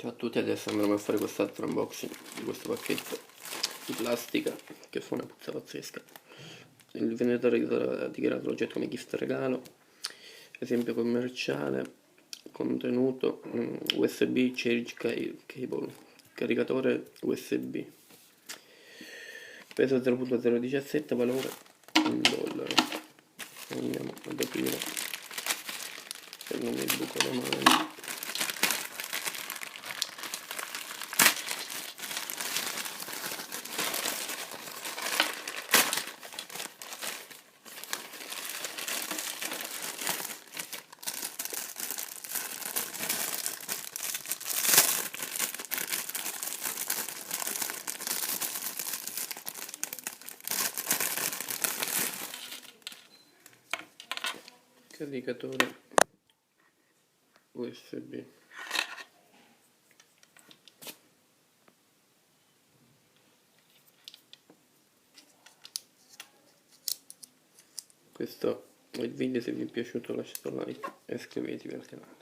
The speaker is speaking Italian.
Ciao a tutti, adesso andremo a fare quest'altro unboxing di questo pacchetto di plastica che fa una puzza pazzesca. Il venditore ha dichiarato l'oggetto come gift regalo, esempio commerciale, contenuto USB charge cable, caricatore USB, peso 0.017, valore $1. Andiamo ad aprire per non mi buco le mani. Caricatore USB. Questo è il video, se vi è piaciuto lasciate un like e iscrivetevi al canale.